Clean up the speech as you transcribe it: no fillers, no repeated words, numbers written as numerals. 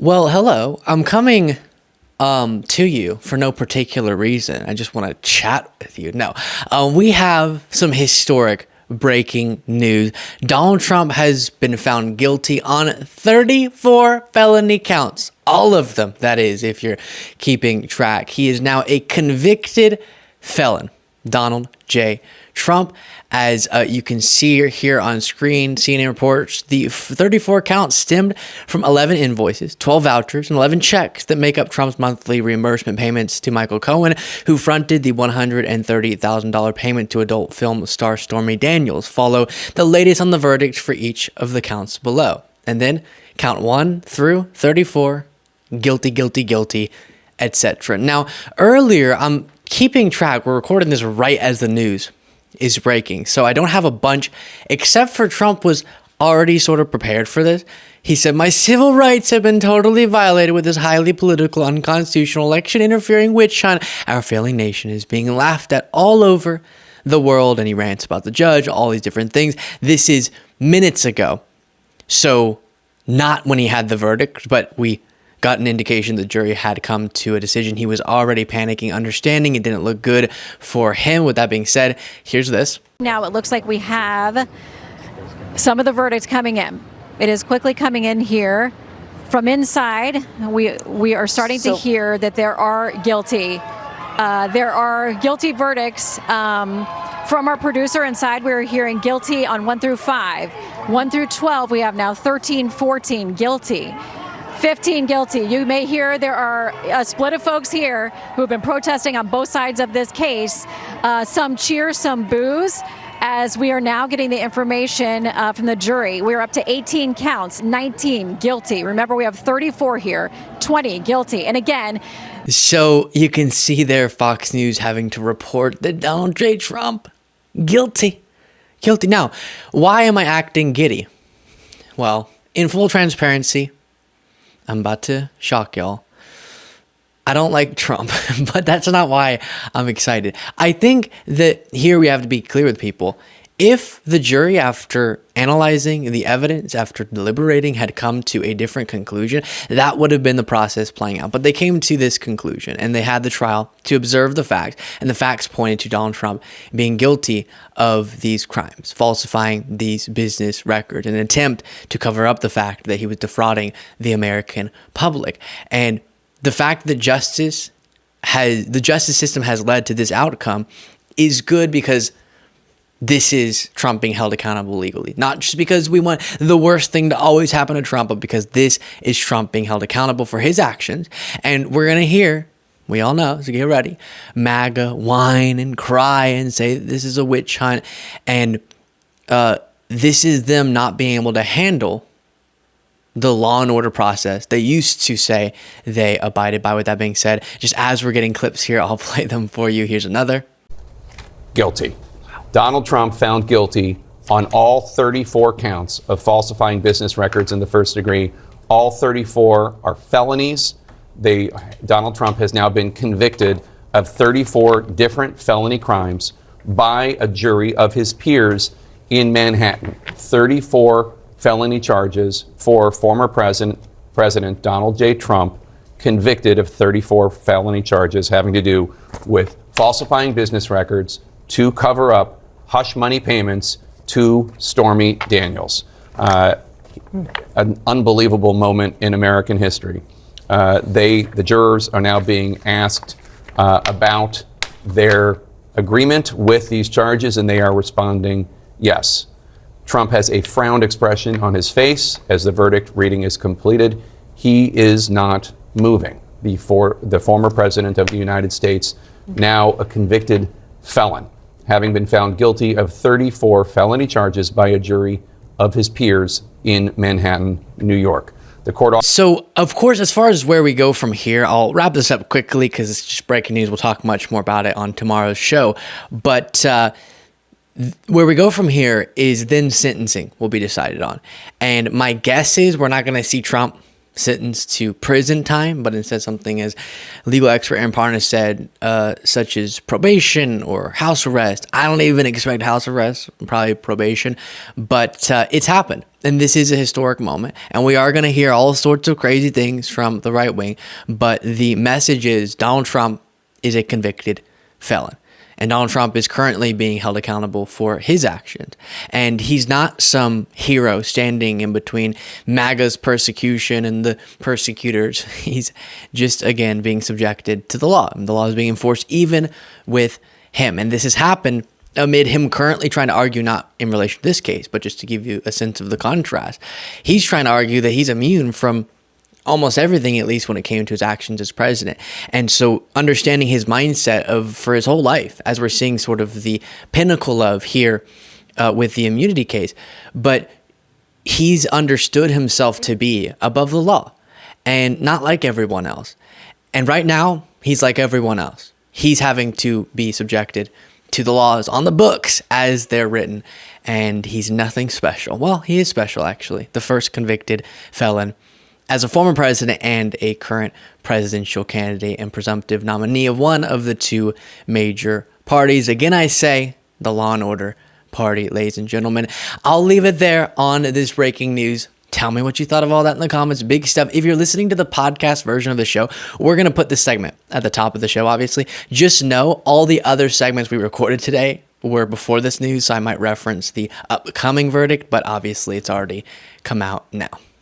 Well, hello. I'm coming to you for no particular reason. I just want to chat with you. No, we have some historic breaking news. Donald Trump has been found guilty on 34 felony counts. All of them, that is, if you're keeping track. He is now a convicted felon. Donald J. Trump, as you can see here on screen, CNN reports the 34 counts stemmed from 11 invoices, 12 vouchers, and 11 checks that make up Trump's monthly reimbursement payments to Michael Cohen, who fronted the $130,000 payment to adult film star Stormy Daniels. Follow the latest on the verdict for each of the counts below. And then count 1 through 34, guilty, guilty, guilty, etc. Now, earlier, I'm keeping track. We're recording this right as the news is breaking. So I don't have a bunch, except for Trump was already sort of prepared for this. He said, "My civil rights have been totally violated with this highly political, unconstitutional election interfering witch hunt. Our failing nation is being laughed at all over the world." And he rants about the judge, all these different things. This is minutes ago. So not when he had the verdict, but we got an indication the jury had come to a decision. He was already panicking, understanding it didn't look good for him. With that being said, here's this. Now it looks like we have some of the verdicts coming in. It is quickly coming in here. From inside, we are starting to hear that there are guilty. There are guilty verdicts. From our producer inside, we're hearing guilty on 1 through 5. 1 through 12, we have now 13, 14 guilty. 15 guilty. You may hear there are a split of folks here who have been protesting on both sides of this case. Some cheer, some boos, as we are now getting the information from the jury. We're up to 18 counts, 19 guilty. Remember, we have 34 here, 20 guilty. And again, so you can see there Fox News having to report that Donald J. Trump guilty. Guilty. Now, why am I acting giddy? Well, in full transparency, I'm about to shock y'all. I don't like Trump, but that's not why I'm excited. I think that here we have to be clear with people. If the jury, after analyzing the evidence, after deliberating, had come to a different conclusion, that would have been the process playing out. But they came to this conclusion, and they had the trial to observe the facts, and the facts pointed to Donald Trump being guilty of these crimes, falsifying these business records, an attempt to cover up the fact that he was defrauding the American public. And the fact that the justice system has led to this outcome is good, because this is Trump being held accountable legally. Not just because we want the worst thing to always happen to Trump, but because this is Trump being held accountable for his actions. And we're going to hear, we all know, so get ready, MAGA whine and cry and say this is a witch hunt. And this is them not being able to handle the law and order process they used to say they abided by. With that being said, just as we're getting clips here, I'll play them for you. Here's another. Guilty. Donald Trump found guilty on all 34 counts of falsifying business records in the first degree. All 34 are felonies. Donald Trump has now been convicted of 34 different felony crimes by a jury of his peers in Manhattan. 34 felony charges for former President Donald J. Trump, convicted of 34 felony charges having to do with falsifying business records to cover up hush money payments to Stormy Daniels. An unbelievable moment in American history. The jurors are now being asked about their agreement with these charges, and they are responding yes. Trump has a frowned expression on his face as the verdict reading is completed. He is not moving. The former president of the United States, now a convicted felon, having been found guilty of 34 felony charges by a jury of his peers in Manhattan, New York. The court. So, of course, as far as where we go from here, I'll wrap this up quickly because it's just breaking news. We'll talk much more about it on tomorrow's show. But where we go from here is then sentencing will be decided on. And my guess is we're not going to see Trump sentenced to prison time, but instead something, as legal expert Aaron Parnas said, such as probation or house arrest. I don't even expect house arrest, probably probation, but it's happened. And this is a historic moment. And we are going to hear all sorts of crazy things from the right wing. But the message is Donald Trump is a convicted felon. And Donald Trump is currently being held accountable for his actions. And he's not some hero standing in between MAGA's persecution and the persecutors. He's just, again, being subjected to the law. And the law is being enforced even with him. And this has happened amid him currently trying to argue, not in relation to this case, but just to give you a sense of the contrast. He's trying to argue that he's immune from almost everything, at least when it came to his actions as president. And so understanding his mindset for his whole life, as we're seeing sort of the pinnacle of here with the immunity case, but he's understood himself to be above the law and not like everyone else. And right now, he's like everyone else. He's having to be subjected to the laws on the books as they're written, and he's nothing special. Well, he is special, actually. The first convicted felon as a former president and a current presidential candidate and presumptive nominee of one of the two major parties. Again, I say the Law and Order Party, ladies and gentlemen. I'll leave it there on this breaking news. Tell me what you thought of all that in the comments. Big stuff. If you're listening to the podcast version of the show, we're going to put this segment at the top of the show, obviously. Just know all the other segments we recorded today were before this news, so I might reference the upcoming verdict, but obviously it's already come out now.